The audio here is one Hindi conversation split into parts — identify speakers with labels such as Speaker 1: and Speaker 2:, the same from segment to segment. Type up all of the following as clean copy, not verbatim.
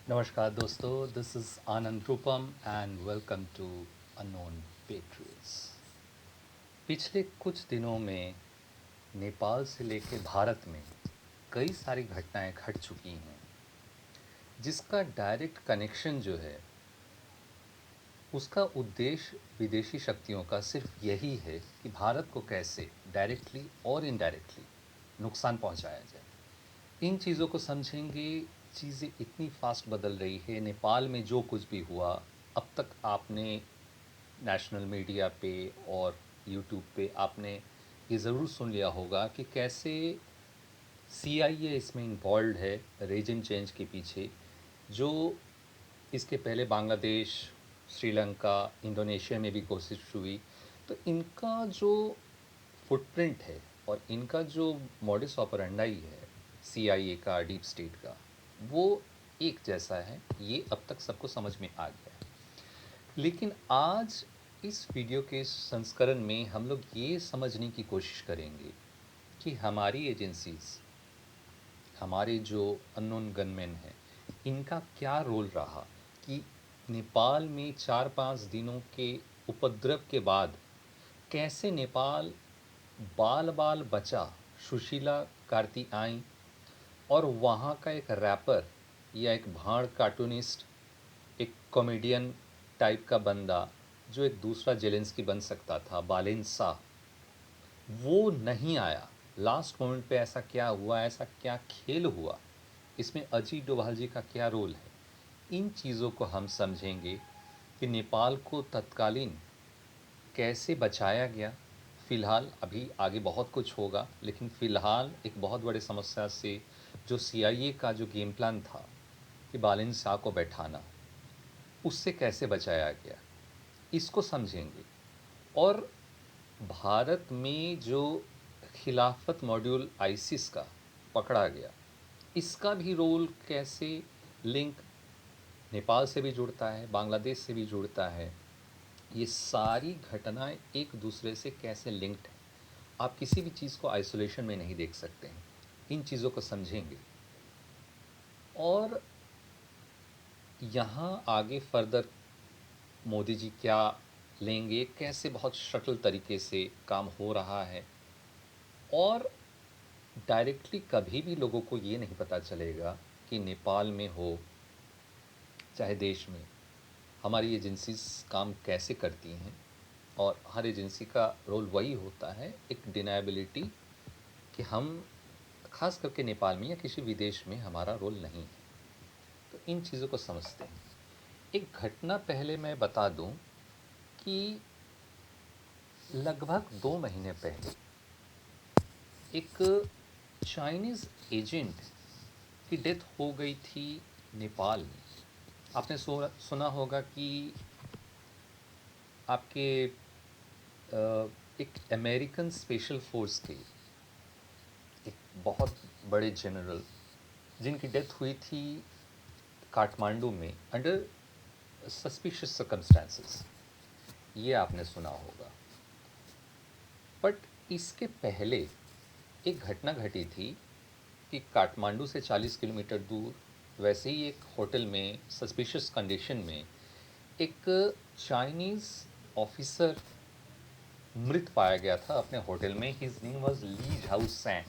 Speaker 1: नमस्कार दोस्तों, this is Anand Rupam and welcome to Unknown Patriots. पिछले कुछ दिनों में नेपाल से लेकर भारत में कई सारी घटनाएं घट चुकी हैं, जिसका डायरेक्ट कनेक्शन जो है उसका उद्देश्य विदेशी शक्तियों का सिर्फ यही है कि भारत को कैसे डायरेक्टली और इनडायरेक्टली नुकसान पहुंचाया जाए। इन चीज़ों को समझेंगे। चीज़ें इतनी फास्ट बदल रही है, नेपाल में जो कुछ भी हुआ अब तक आपने नेशनल मीडिया पे और यूट्यूब पे आपने ये ज़रूर सुन लिया होगा कि कैसे सीआईए इसमें इन्वॉल्व है रेजिम चेंज के पीछे। जो इसके पहले बांग्लादेश, श्रीलंका, इंडोनेशिया में भी कोशिश हुई। तो इनका जो फुटप्रिंट है और इनका जो मॉडस ऑपरेंडाई है सीआईए का, डीप स्टेट का, वो एक जैसा है। ये अब तक सबको समझ में आ गया है। लेकिन आज इस वीडियो के संस्करण में हम लोग ये समझने की कोशिश करेंगे कि हमारी एजेंसीज, हमारे जो अननोन गनमैन हैं, इनका क्या रोल रहा कि नेपाल में 4-5 दिनों के उपद्रव के बाद कैसे नेपाल बाल बाल बचा। सुशीला कार्ती आई और वहाँ का एक रैपर या एक भाड़ कार्टूनिस्ट, एक कॉमेडियन टाइप का बंदा जो एक दूसरा जेलेंस्की बन सकता था, बालेंसा, वो नहीं आया। लास्ट मोमेंट पे ऐसा क्या हुआ, ऐसा क्या खेल हुआ, इसमें अजीत डोभाल जी का क्या रोल है, इन चीज़ों को हम समझेंगे कि नेपाल को तत्कालीन कैसे बचाया गया। फ़िलहाल अभी आगे बहुत कुछ होगा, लेकिन फ़िलहाल एक बहुत बड़े समस्या से जो सीआईए का जो गेम प्लान था कि बालिन शाह को बैठाना, उससे कैसे बचाया गया, इसको समझेंगे। और भारत में जो खिलाफत मॉड्यूल आईसिस का पकड़ा गया, इसका भी रोल कैसे लिंक नेपाल से भी जुड़ता है, बांग्लादेश से भी जुड़ता है। ये सारी घटनाएं एक दूसरे से कैसे लिंक्ड हैं, आप किसी भी चीज़ को आइसोलेशन में नहीं देख सकते हैं। इन चीज़ों को समझेंगे और यहाँ आगे फर्दर मोदी जी क्या लेंगे, कैसे बहुत शटल तरीके से काम हो रहा है। और डायरेक्टली कभी भी लोगों को ये नहीं पता चलेगा कि नेपाल में हो चाहे देश में हमारी एजेंसीज काम कैसे करती हैं। और हर एजेंसी का रोल वही होता है, एक डिनायबिलिटी, कि हम खास करके नेपाल में या किसी विदेश में हमारा रोल नहीं है। तो इन चीज़ों को समझते हैं। एक घटना पहले मैं बता दूं कि लगभग 2 महीने पहले एक चाइनीज़ एजेंट की डेथ हो गई थी नेपाल में। आपने सुना होगा कि आपके एक अमेरिकन स्पेशल फोर्स के एक बहुत बड़े जनरल जिनकी डेथ हुई थी काठमांडू में अंडर सस्पिशियस सर्कमस्टांसेस, ये आपने सुना होगा। बट इसके पहले एक घटना घटी थी कि काठमांडू से 40 किलोमीटर दूर वैसे ही एक होटल में सस्पिशियस कंडीशन में एक चाइनीज़ ऑफिसर मृत पाया गया था अपने होटल में। His name was Li Zhou Sang.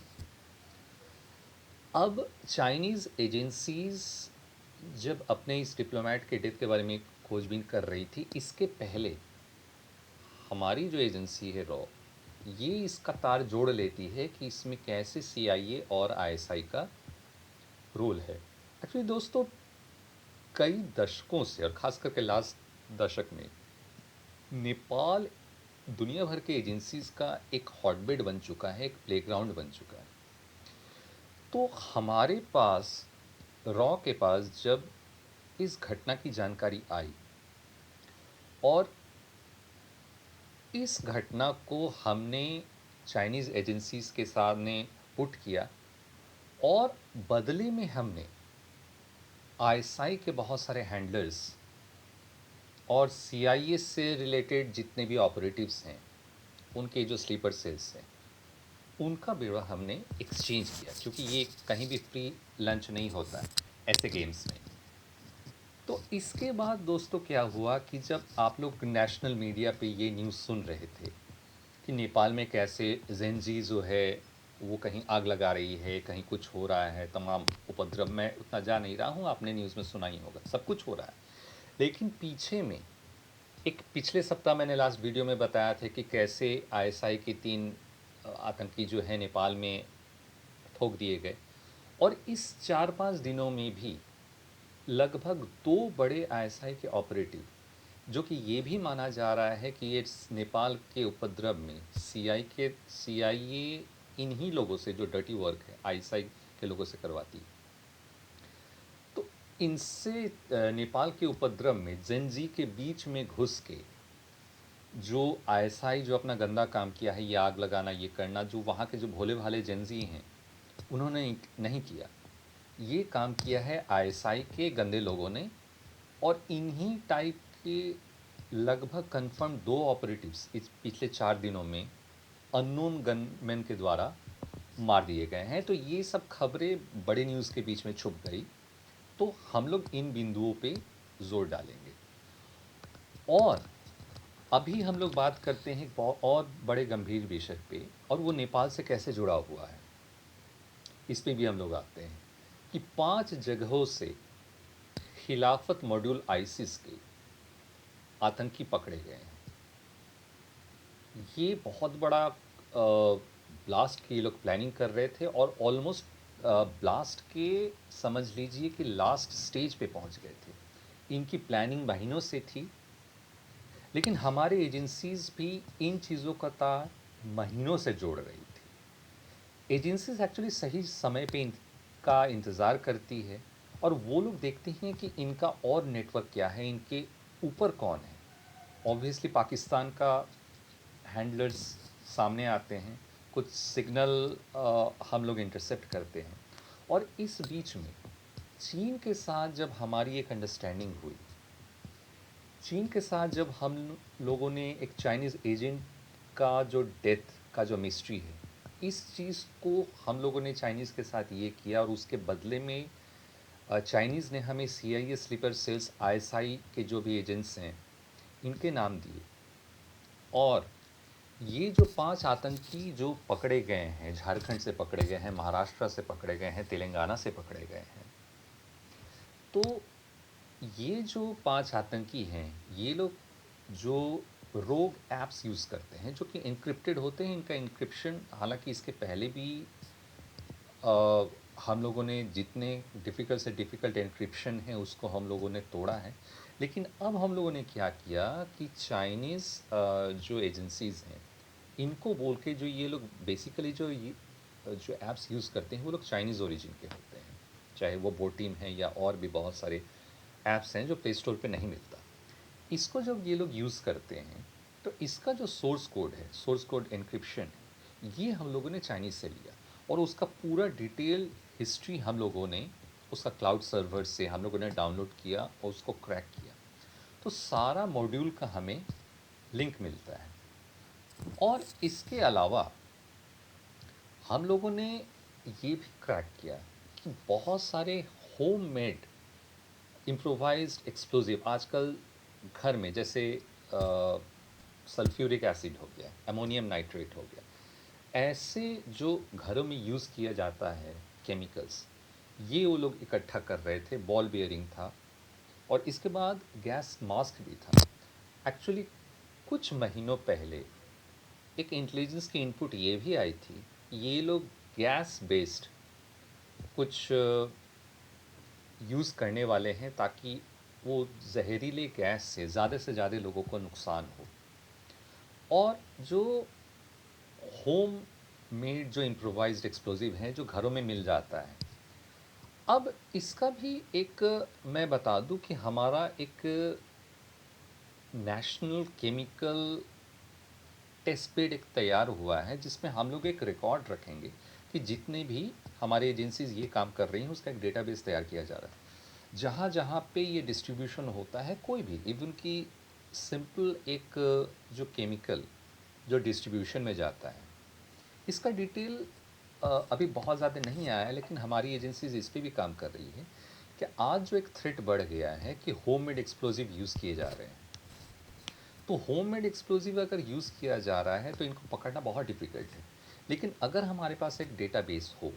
Speaker 1: अब चाइनीज़ एजेंसीज जब अपने इस डिप्लोमेट के डेथ के बारे में खोजबीन कर रही थी, इसके पहले हमारी जो एजेंसी है रॉ, ये इसका तार जोड़ लेती है कि इसमें कैसे सीआईए और आईएसआई का रोल है। एक्चुअली दोस्तों, कई दशकों से और ख़ास करके लास्ट दशक में नेपाल दुनिया भर के एजेंसीज का एक हॉटबेड बन चुका है, एक प्लेग्राउंड बन चुका है। तो हमारे पास, रॉ के पास, जब इस घटना की जानकारी आई और इस घटना को हमने चाइनीज़ एजेंसीज के सामने पुट किया और बदले में हमने आईएसआई के बहुत सारे हैंडलर्स और सीआईए से रिलेटेड जितने भी ऑपरेटिव्स हैं, उनके जो स्लीपर सेल्स हैं, उनका ब्यौरा हमने एक्सचेंज किया, क्योंकि ये कहीं भी फ्री लंच नहीं होता है ऐसे गेम्स में। तो इसके बाद दोस्तों क्या हुआ कि जब आप लोग नेशनल मीडिया पे ये न्यूज़ सुन रहे थे कि नेपाल में कैसे जेनजी जो है वो कहीं आग लगा रही है, कहीं कुछ हो रहा है, तमाम उपद्रव, मैं उतना जा नहीं रहा हूँ, आपने न्यूज़ में सुना ही होगा, सब कुछ हो रहा है। लेकिन पीछे में एक पिछले सप्ताह मैंने लास्ट वीडियो में बताया था कि कैसे आईएसआई के 3 आतंकी जो है नेपाल में ठोक दिए गए। और इस 4-5 दिनों में भी लगभग 2 बड़े आईएसआई के ऑपरेटिव, जो कि ये भी माना जा रहा है कि ये नेपाल के उपद्रव में सीआईए इन्हीं लोगों से, जो डर्टी वर्क है आईएसआई के लोगों से करवाती है, तो इनसे नेपाल के उपद्रव में जेनजी के बीच में घुस के जो आईएसआई जो अपना गंदा काम किया है, ये आग लगाना, ये करना, जो वहाँ के जो भोले भाले जेनजी हैं उन्होंने नहीं किया। ये काम किया है आईएसआई के गंदे लोगों ने। और इन्हीं टाइप के लगभग कंफर्म 2 ऑपरेटिव्स इस पिछले 4 दिनों में अननोन गनमैन के द्वारा मार दिए गए हैं। तो ये सब खबरें बड़े न्यूज़ के बीच में छुप गई। तो हम लोग इन बिंदुओं पे जोर डालेंगे। और अभी हम लोग बात करते हैं एक और बड़े गंभीर विषय पे, और वो नेपाल से कैसे जुड़ा हुआ है, इस पे भी हम लोग आते हैं कि 5 जगहों से खिलाफत मॉड्यूल आईसिस के आतंकी पकड़े गए हैं। ये बहुत बड़ा ब्लास्ट की लोग प्लानिंग कर रहे थे और ऑलमोस्ट ब्लास्ट के समझ लीजिए कि लास्ट स्टेज पे पहुंच गए थे। इनकी प्लानिंग महीनों से थी, लेकिन हमारी एजेंसीज भी इन चीज़ों का तार महीनों से जोड़ रही थी। एजेंसीज एक्चुअली सही समय पे इनका इंतज़ार करती है, और वो लोग देखते हैं कि इनका और नेटवर्क क्या है, इनके ऊपर कौन है। ऑब्वियसली पाकिस्तान का हैंडलर्स सामने आते हैं, कुछ सिग्नल हम लोग इंटरसेप्ट करते हैं। और इस बीच में चीन के साथ जब हमारी एक अंडरस्टैंडिंग हुई, चीन के साथ जब हम लोगों ने एक चाइनीज़ एजेंट का जो डेथ का जो मिस्ट्री है, इस चीज़ को हम लोगों ने चाइनीज़ के साथ ये किया, और उसके बदले में चाइनीज़ ने हमें सीआईए स्लीपर सेल्स आईएसआई के जो भी एजेंट्स हैं इनके नाम दिए। और ये जो 5 आतंकी जो पकड़े गए हैं, झारखंड से पकड़े गए हैं, महाराष्ट्र से पकड़े गए हैं, तेलंगाना से पकड़े गए हैं, तो ये जो 5 आतंकी हैं, ये लोग जो रोग ऐप्स यूज़ करते हैं जो कि एन्क्रिप्टेड होते हैं। इनका एन्क्रिप्शन हालांकि इसके पहले भी हम लोगों ने जितने डिफ़िकल्ट से डिफ़िकल्ट एन्क्रिप्शन है उसको हम लोगों ने तोड़ा है। लेकिन अब हम लोगों ने क्या किया कि चाइनीज़ जो एजेंसीज़ हैं इनको बोल के, जो ये लोग बेसिकली जो ऐप्स यूज़ करते हैं वो लोग चाइनीज़ ओरिजिन के होते हैं, चाहे वो बोटीम है या और भी बहुत सारे ऐप्स हैं जो प्ले स्टोर पे नहीं मिलता। इसको जब ये लोग यूज़ करते हैं तो इसका जो सोर्स कोड है, सोर्स कोड एन्क्रिप्शन है, ये हम लोगों ने चाइनीज़ से लिया, और उसका पूरा डिटेल हिस्ट्री हम लोगों ने उसका क्लाउड सर्वर से हम लोगों ने डाउनलोड किया और उसको क्रैक किया। तो सारा मॉड्यूल का हमें लिंक मिलता है। और इसके अलावा हम लोगों ने ये भी क्रैक किया कि बहुत सारे होम मेड इम्प्रोवाइज्ड एक्सप्लोजिव आजकल घर में, जैसे सल्फ्यूरिक एसिड हो गया, अमोनियम नाइट्रेट हो गया, ऐसे जो घरों में यूज़ किया जाता है केमिकल्स, ये वो लोग इकट्ठा कर रहे थे। बॉल बियरिंग था, और इसके बाद गैस मास्क भी था। एक्चुअली कुछ महीनों पहले एक इंटेलिजेंस की इनपुट ये भी आई थी, ये लोग गैस बेस्ड कुछ यूज़ करने वाले हैं ताकि वो जहरीले गैस से ज़्यादा लोगों को नुकसान हो। और जो होम मेड जो इम्प्रोवाइज्ड एक्सप्लोजिव हैं जो घरों में मिल जाता है, अब इसका भी एक मैं बता दूं कि हमारा एक नेशनल केमिकल टेस्ट बेड एक तैयार हुआ है, जिसमें हम लोग एक रिकॉर्ड रखेंगे कि जितने भी हमारे एजेंसीज ये काम कर रही हैं उसका एक डेटाबेस तैयार किया जा रहा है। जहाँ जहाँ पे ये डिस्ट्रीब्यूशन होता है, कोई भी इवन की सिंपल एक जो केमिकल जो डिस्ट्रीब्यूशन में जाता है, इसका डिटेल अभी बहुत ज़्यादा नहीं आया है, लेकिन हमारी एजेंसीज इस पे भी काम कर रही है कि आज जो एक थ्रेट बढ़ गया है कि होममेड एक्सप्लोजिव यूज़ किए जा रहे हैं। तो होममेड एक्सप्लोजिव अगर यूज़ किया जा रहा है तो इनको पकड़ना बहुत डिफ़िकल्ट है। लेकिन अगर हमारे पास एक डेटाबेस हो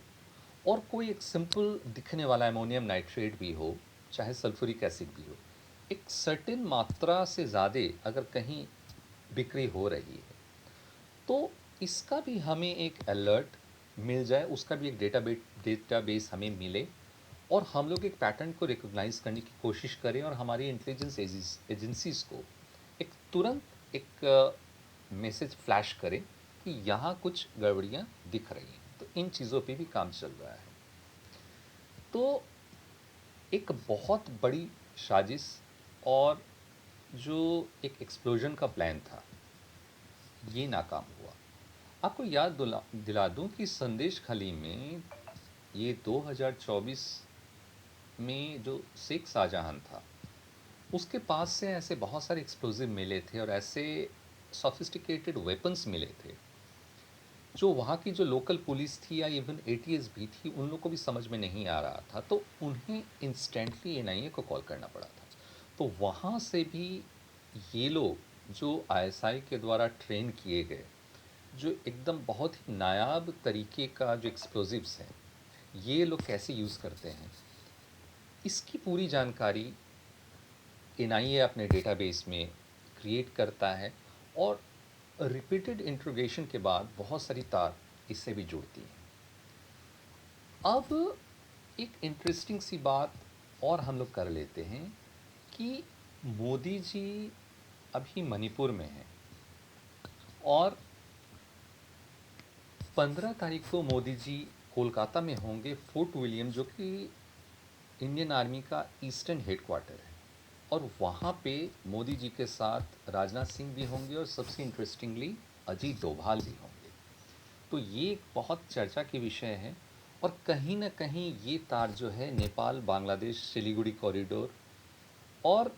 Speaker 1: और कोई एक सिंपल दिखने वाला अमोनियम नाइट्रेट भी हो, चाहे सल्फ्यूरिक एसिड भी हो, एक सर्टेन मात्रा से ज़्यादा अगर कहीं बिक्री हो रही है, तो इसका भी हमें एक अलर्ट मिल जाए, उसका भी एक डेटाबेस हमें मिले और हम लोग एक पैटर्न को रिकॉग्नाइज करने की कोशिश करें और हमारी इंटेलिजेंस एजेंसीज को एक तुरंत एक मैसेज फ्लैश करें कि यहाँ कुछ गड़बड़ियाँ दिख रही हैं। तो इन चीज़ों पे भी काम चल रहा है। तो एक बहुत बड़ी साजिश और जो एक एक्सप्लोजन का प्लान था, ये नाकाम हुआ। आपको याद दिला दूं कि संदेश खली में ये 2024 में जो शेख शाहजहां था, उसके पास से ऐसे बहुत सारे एक्सप्लोजिव मिले थे और ऐसे सोफिस्टिकेटेड वेपन्स मिले थे जो वहाँ की जो लोकल पुलिस थी या इवन एटीएस भी थी, उन लोग को भी समझ में नहीं आ रहा था। तो उन्हें इंस्टेंटली एनआईए को कॉल करना पड़ा था। तो वहाँ से भी ये लोग जो आईएसआई के द्वारा ट्रेन किए गए, जो एकदम बहुत ही नायाब तरीके का जो एक्सप्लोजिव्स हैं, ये लोग कैसे यूज़ करते हैं, इसकी पूरी जानकारी एनआईए अपने डेटाबेस में क्रिएट करता है और रिपीटेड इंट्रोगेशन के बाद बहुत सारी तार इससे भी जुड़ती हैं। अब एक इंटरेस्टिंग सी बात और हम लोग कर लेते हैं कि मोदी जी अभी मणिपुर में हैं और 15 तारीख को मोदी जी कोलकाता में होंगे, फोर्ट विलियम, जो कि इंडियन आर्मी का ईस्टर्न हेडक्वार्टर है। और वहाँ पे मोदी जी के साथ राजनाथ सिंह भी होंगे और सबसे इंटरेस्टिंगली अजीत डोभाल भी होंगे। तो ये एक बहुत चर्चा की विषय है और कहीं ना कहीं ये तार जो है नेपाल बांग्लादेश सिलीगुड़ी कॉरिडोर और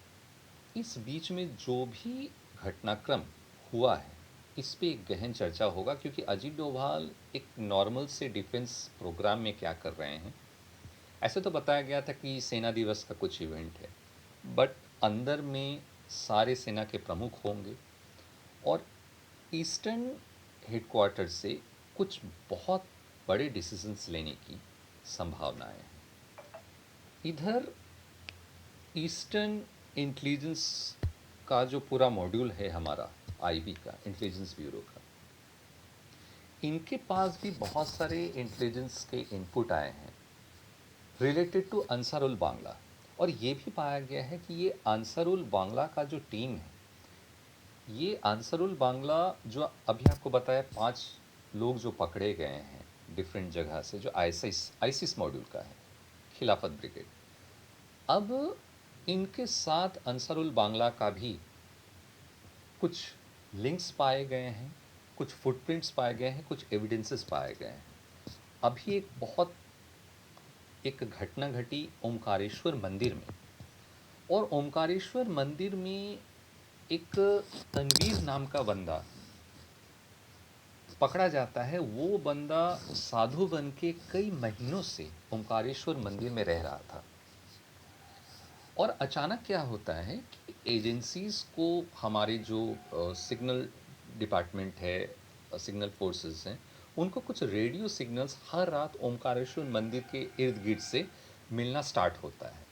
Speaker 1: इस बीच में जो भी घटनाक्रम हुआ है, इस पे एक गहन चर्चा होगा, क्योंकि अजीत डोभाल एक नॉर्मल से डिफेंस प्रोग्राम में क्या कर रहे हैं। ऐसे तो बताया गया था कि सेना दिवस का कुछ इवेंट है, बट अंदर में सारे सेना के प्रमुख होंगे और ईस्टर्न हेडक्वार्टर से कुछ बहुत बड़े डिसीजंस लेने की संभावनाएं हैं। इधर ईस्टर्न इंटेलिजेंस का जो पूरा मॉड्यूल है हमारा, आईबी का, इंटेलिजेंस ब्यूरो का, इनके पास भी बहुत सारे इंटेलिजेंस के इनपुट आए हैं रिलेटेड टू अंसारुल बांग्ला। और ये भी पाया गया है कि ये अंसारुल बांग्ला का जो टीम है, ये अंसारुल बांग्ला जो अभी आपको बताया 5 लोग जो पकड़े गए हैं डिफरेंट जगह से, जो आईसिस मॉड्यूल का है, खिलाफत ब्रिगेड, अब इनके साथ अंसारुल बांग्ला का भी कुछ लिंक्स पाए गए हैं, कुछ फुटप्रिंट्स पाए गए हैं, कुछ एविडेंसेस पाए गए हैं। अभी एक घटना घटी ओमकारेश्वर मंदिर में, और ओमकारेश्वर मंदिर में एक तनवीर नाम का बंदा पकड़ा जाता है। वो बंदा साधु बन के कई महीनों से ओमकारेश्वर मंदिर में रह रहा था और अचानक क्या होता है कि एजेंसीज़ को, हमारे जो सिग्नल डिपार्टमेंट है, सिग्नल फोर्सेस हैं, उनको कुछ रेडियो सिग्नल्स हर रात ओमकारेश्वर मंदिर के इर्द गिर्द से मिलना स्टार्ट होता है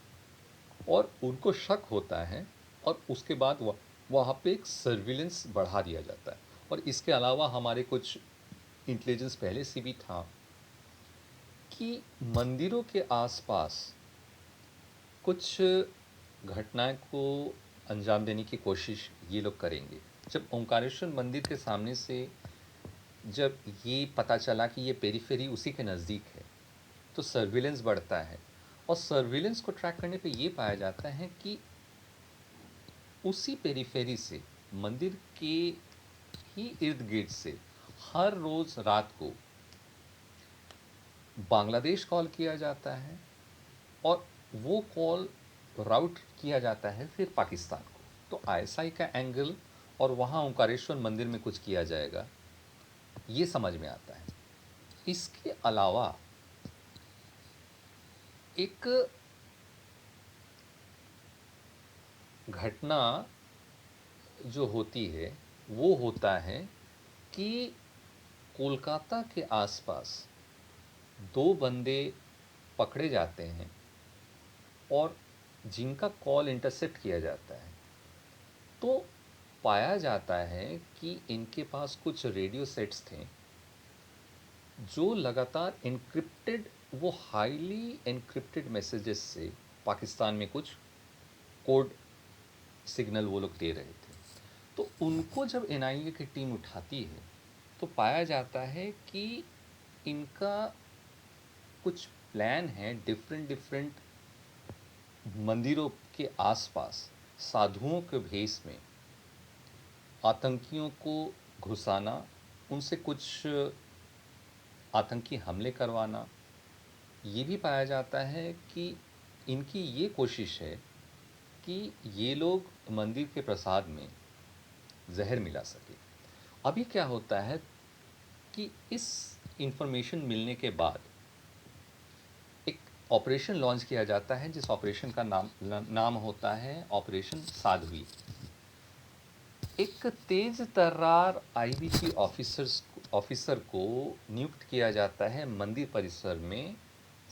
Speaker 1: और उनको शक होता है और उसके बाद वहाँ पे एक सर्विलेंस बढ़ा दिया जाता है। और इसके अलावा हमारे कुछ इंटेलिजेंस पहले से भी था कि मंदिरों के आसपास कुछ घटनाएं को अंजाम देने की कोशिश ये लोग करेंगे। जब ओंकारेश्वर मंदिर के सामने से जब ये पता चला कि ये पेरीफेरी उसी के नज़दीक है, तो सर्विलेंस बढ़ता है और सर्विलेंस को ट्रैक करने पे ये पाया जाता है कि उसी पेरीफेरी से, मंदिर के ही इर्द गिर्द से, हर रोज़ रात को बांग्लादेश कॉल किया जाता है और वो कॉल राउट किया जाता है फिर पाकिस्तान को। तो आईएसआई का एंगल और वहाँ ओंकारेश्वर मंदिर में कुछ किया जाएगा, ये समझ में आता है। इसके अलावा एक घटना जो होती है वो होता है कि कोलकाता के आसपास दो बंदे पकड़े जाते हैं और जिनका कॉल इंटरसेप्ट किया जाता है। तो पाया जाता है कि इनके पास कुछ रेडियो सेट्स थे जो लगातार एन्क्रिप्टेड, वो हाईली एन्क्रिप्टेड मैसेजेस से पाकिस्तान में कुछ कोड सिग्नल वो लोग दे रहे थे। तो उनको जब एनआईए की टीम उठाती है तो पाया जाता है कि इनका कुछ प्लान है डिफरेंट डिफरेंट मंदिरों के आसपास साधुओं के भेष में आतंकियों को घुसाना, उनसे कुछ आतंकी हमले करवाना। ये भी पाया जाता है कि इनकी ये कोशिश है कि ये लोग मंदिर के प्रसाद में जहर मिला सके। अभी क्या होता है कि इस इंफॉर्मेशन मिलने के बाद एक ऑपरेशन लॉन्च किया जाता है जिस ऑपरेशन का नाम होता है ऑपरेशन साध्वी। एक तेज तर्रार आईबीसी ऑफिसर को नियुक्त किया जाता है मंदिर परिसर में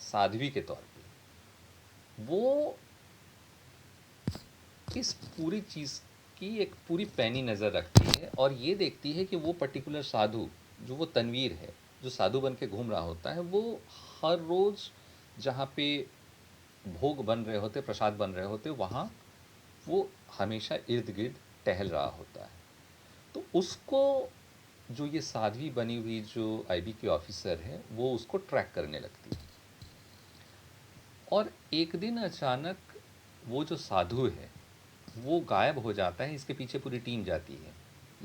Speaker 1: साध्वी के तौर पे। वो इस पूरी चीज़ की एक पूरी पैनी नज़र रखती है और ये देखती है कि वो पर्टिकुलर साधु जो वो तनवीर है, जो साधु बन के घूम रहा होता है, वो हर रोज़ जहाँ पे भोग बन रहे होते, प्रसाद बन रहे होते, वहाँ वो हमेशा इर्द गिर्द टहल रहा होता है। तो उसको जो ये साध्वी बनी हुई जो आईबी की ऑफिसर है वो उसको ट्रैक करने लगती है। और एक दिन अचानक वो जो साधु है वो गायब हो जाता है, इसके पीछे पूरी टीम जाती है।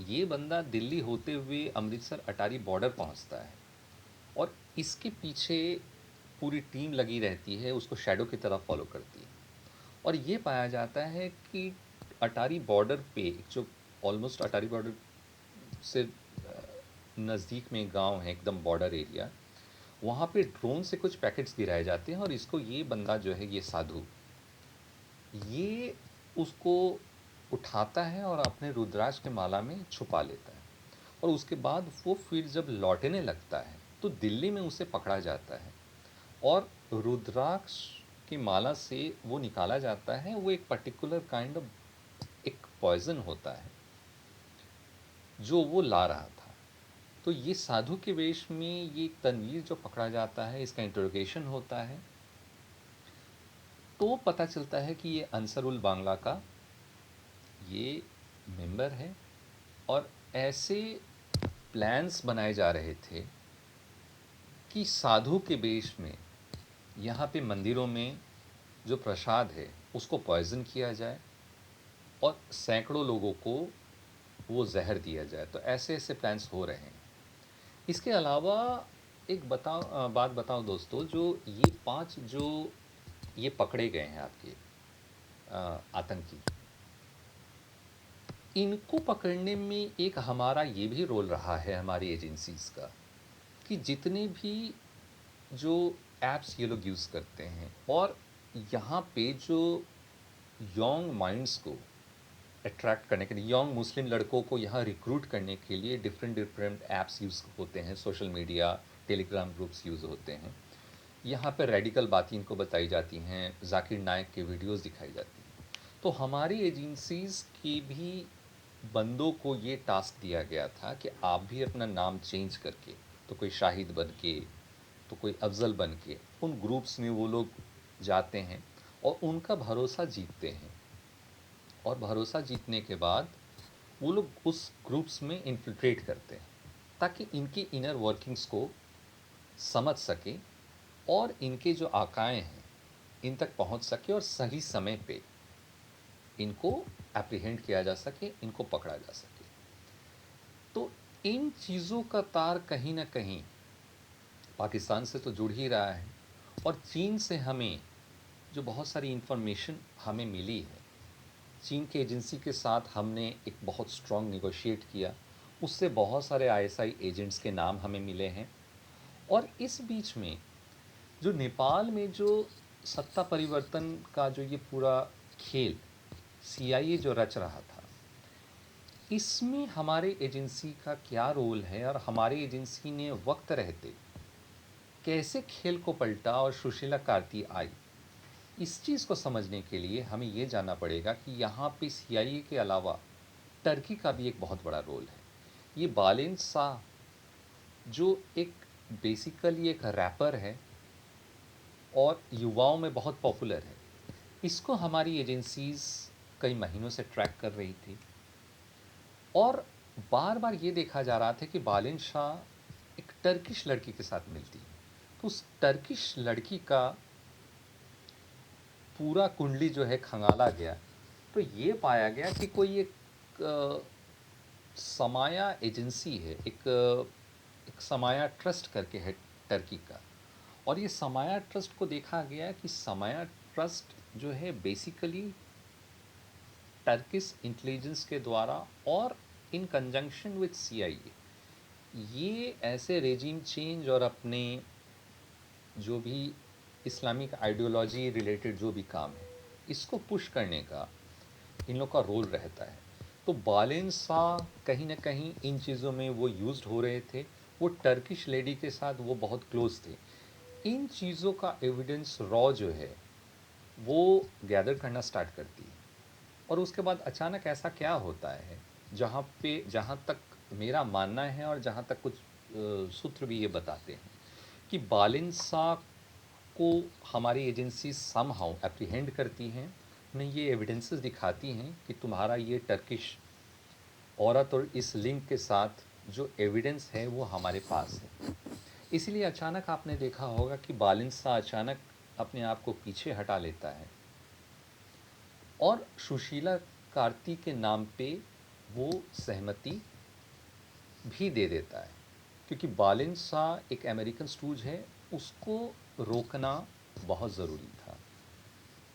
Speaker 1: ये बंदा दिल्ली होते हुए अमृतसर अटारी बॉर्डर पहुंचता है और इसके पीछे पूरी टीम लगी रहती है, उसको शैडो की तरफ फॉलो करती है। और ये पाया जाता है कि अटारी बॉर्डर पे जो ऑलमोस्ट अटारी बॉर्डर से नज़दीक में गांव है, एकदम बॉर्डर एरिया, वहाँ पे ड्रोन से कुछ पैकेट्स गिराए जाते हैं और इसको ये बंदा जो है, ये साधु, ये उसको उठाता है और अपने रुद्राक्ष के माला में छुपा लेता है। और उसके बाद वो फिर जब लौटने लगता है तो दिल्ली में उसे पकड़ा जाता है और रुद्राक्ष की माला से वो निकाला जाता है, वो एक पर्टिकुलर काइंड ऑफ एक पॉइजन होता है जो वो ला रहा था। तो ये साधु के वेश में ये तनवीर जो पकड़ा जाता है, इसका इंटरोगेशन होता है, तो पता चलता है कि ये अंसरुल बांग्ला का ये मेंबर है। और ऐसे प्लान्स बनाए जा रहे थे कि साधु के वेश में यहाँ पे मंदिरों में जो प्रसाद है उसको पॉइजन किया जाए और सैकड़ों लोगों को वो जहर दिया जाए। तो ऐसे ऐसे प्लान्स हो रहे हैं। इसके अलावा एक बात बताऊं दोस्तों, जो ये 5 जो ये पकड़े गए हैं आपके आतंकी, इनको पकड़ने में एक हमारा ये भी रोल रहा है हमारी एजेंसीज़ का कि जितने भी जो ऐप्स ये लोग यूज़ करते हैं और यहाँ पे जो यंग माइंड्स को अट्रैक्ट करने के लिए, यंग मुस्लिम लड़कों को यहाँ रिक्रूट करने के लिए डिफरेंट डिफरेंट ऐप्स यूज़ होते हैं, social media, Telegram groups use होते हैं। यहाँ पर रेडिकल बातें इनको बताई जाती हैं, जाकिर नायक के वीडियोस दिखाई जाती हैं। तो हमारी एजेंसीज़ की भी बंदों को ये टास्क दिया गया था कि आप भी अपना नाम चेंज करके, तो कोई शाहिद बन के, तो कोई अफजल बन के उन ग्रुप्स में वो लोग जाते हैं और उनका भरोसा जीतते हैं। और भरोसा जीतने के बाद वो लोग उस ग्रुप्स में इन्फिल्ट्रेट करते हैं ताकि इनकी इनर वर्किंग्स को समझ सके और इनके जो आकाएँ हैं इन तक पहुंच सके और सही समय पे इनको एप्रीहेंड किया जा सके, इनको पकड़ा जा सके। तो इन चीज़ों का तार कहीं ना कहीं पाकिस्तान से तो जुड़ ही रहा है। और चीन से हमें जो बहुत सारी इन्फॉर्मेशन हमें मिली है, चीन के एजेंसी के साथ हमने एक बहुत स्ट्रॉन्ग नेगोशिएट किया, उससे बहुत सारे आईएसआई एजेंट्स के नाम हमें मिले हैं। और इस बीच में जो नेपाल में जो सत्ता परिवर्तन का जो ये पूरा खेल सीआईए जो रच रहा था, इसमें हमारे एजेंसी का क्या रोल है और हमारी एजेंसी ने वक्त रहते कैसे खेल को पलटा और सुशीला कार्ति आई। इस चीज़ को समझने के लिए हमें ये जानना पड़ेगा कि यहाँ पे सीआईए के अलावा टर्की का भी एक बहुत बड़ा रोल है। ये बालेन शाह जो एक बेसिकली एक रैपर है और युवाओं में बहुत पॉपुलर है, इसको हमारी एजेंसीज़ कई महीनों से ट्रैक कर रही थी और बार बार ये देखा जा रहा था कि बालेन शाह एक टर्किश लड़की के साथ मिलती है। तो उस टर्किश लड़की का पूरा कुंडली जो है खंगाला गया, तो ये पाया गया कि कोई एक समाया एजेंसी है, एक समाया ट्रस्ट करके है टर्की का। और ये समाया ट्रस्ट को देखा गया कि समाया ट्रस्ट जो है बेसिकली टर्किश इंटेलिजेंस के द्वारा और इन कंजंक्शन विद सीआईए ये ऐसे रेजिम चेंज और अपने जो भी इस्लामिक आइडियोलॉजी रिलेटेड जो भी काम है इसको पुश करने का इन लोग का रोल रहता है। तो बालेन शाह कहीं ना कहीं इन चीज़ों में वो यूज्ड हो रहे थे। वो टर्किश लेडी के साथ वो बहुत क्लोज थे। इन चीज़ों का एविडेंस रॉ जो है वो गैदर करना स्टार्ट करती है और उसके बाद अचानक ऐसा क्या होता है जहाँ तक मेरा मानना है और जहाँ तक कुछ सूत्र भी ये बताते हैं कि बालिन शाह को हमारी एजेंसी समहाउ एप्रीहेंड करती हैं। उन्हें ये एविडेंसेस दिखाती हैं कि तुम्हारा ये टर्किश औरत और इस लिंक के साथ जो एविडेंस है वो हमारे पास है। इसलिए अचानक आपने देखा होगा कि बालिन शाह अचानक अपने आप को पीछे हटा लेता है और सुशीला कार्ति के नाम पे वो सहमति भी दे देता है, क्योंकि बालिन शाह एक अमेरिकन स्टूज है, उसको रोकना बहुत ज़रूरी था।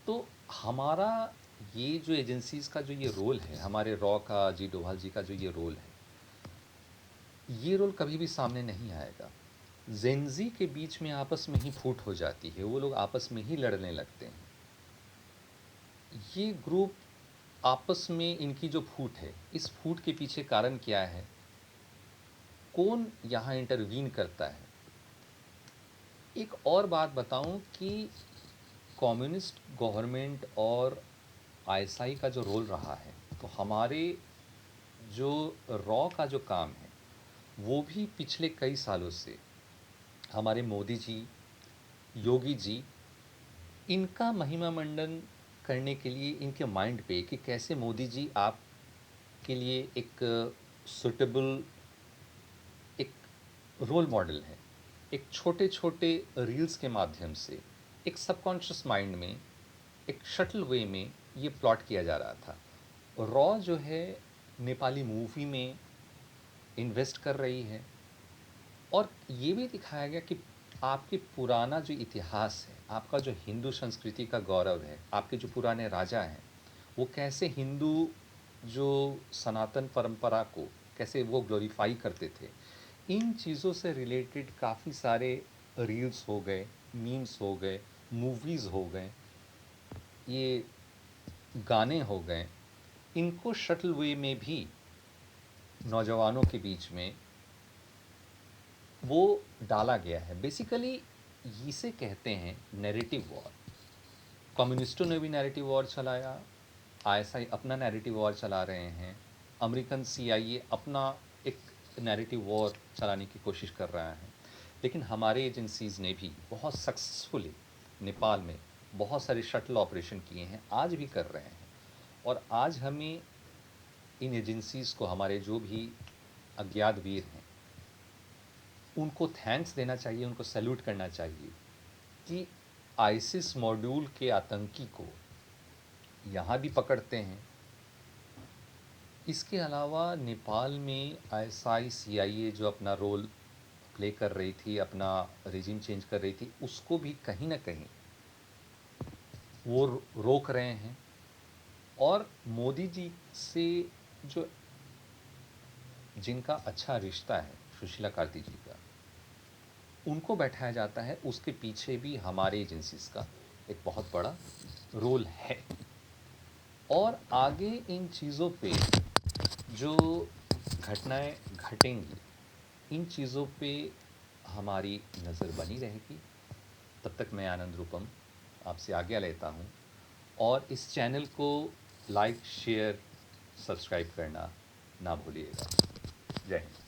Speaker 1: तो हमारा ये जो एजेंसीज़ का जो ये रोल है, हमारे रॉ का, जी डोभाल जी का जो ये रोल है, ये रोल कभी भी सामने नहीं आएगा। जेंजी के बीच में आपस में ही फूट हो जाती है, वो लोग आपस में ही लड़ने लगते हैं। ये ग्रुप आपस में इनकी जो फूट है, इस फूट के पीछे कारण क्या है, कौन यहाँ इंटरवीन करता है। एक और बात बताऊं कि कम्युनिस्ट गवर्नमेंट और आईएसआई का जो रोल रहा है, तो हमारे जो रॉ का जो काम है वो भी पिछले कई सालों से हमारे मोदी जी, योगी जी, इनका महिमा मंडन करने के लिए इनके माइंड पे कि कैसे मोदी जी आप के लिए एक सुटेबल एक रोल मॉडल है। एक छोटे छोटे रील्स के माध्यम से एक सबकॉन्शियस माइंड में एक शटल वे में ये प्लॉट किया जा रहा था। रॉ जो है नेपाली मूवी में इन्वेस्ट कर रही है और ये भी दिखाया गया कि आपके पुराना जो इतिहास है, आपका जो हिंदू संस्कृति का गौरव है, आपके जो पुराने राजा हैं, वो कैसे हिंदू जो सनातन परंपरा को कैसे वो ग्लोरीफाई करते थे। इन चीज़ों से रिलेटेड काफ़ी सारे रील्स हो गए, मीम्स हो गए, मूवीज़ हो गए, ये गाने हो गए, इनको शटल वे में भी नौजवानों के बीच में वो डाला गया है। बेसिकली इसे कहते हैं नैरेटिव वॉर। कम्युनिस्टों ने भी नैरेटिव वॉर चलाया, आईएसआई अपना नैरेटिव वॉर चला रहे हैं, अमेरिकन सीआईए अपना एक नैरेटिव वॉर चलाने की कोशिश कर रहा है। लेकिन हमारे एजेंसीज़ ने भी बहुत सक्सेसफुली नेपाल में बहुत सारे शटल ऑपरेशन किए हैं, आज भी कर रहे हैं। और आज हमें इन एजेंसीज़ को, हमारे जो भी अज्ञात वीर हैं, उनको थैंक्स देना चाहिए, उनको सैल्यूट करना चाहिए कि आईसिस मॉड्यूल के आतंकी को यहाँ भी पकड़ते हैं। इसके अलावा नेपाल में आईएसआई सीआईए जो अपना रोल प्ले कर रही थी, अपना रिजीम चेंज कर रही थी, उसको भी कहीं ना कहीं वो रोक रहे हैं। और मोदी जी से जो जिनका अच्छा रिश्ता है, सुशीला कार्ति जी का, उनको बैठाया जाता है, उसके पीछे भी हमारे एजेंसीज़ का एक बहुत बड़ा रोल है। और आगे इन चीज़ों पे जो घटनाएं घटेंगी, इन चीज़ों पे हमारी नज़र बनी रहेगी। तब तक मैं आनंद रूपम आपसे आज्ञा लेता हूँ, और इस चैनल को लाइक, शेयर, सब्सक्राइब करना ना भूलिएगा। जय हिंद।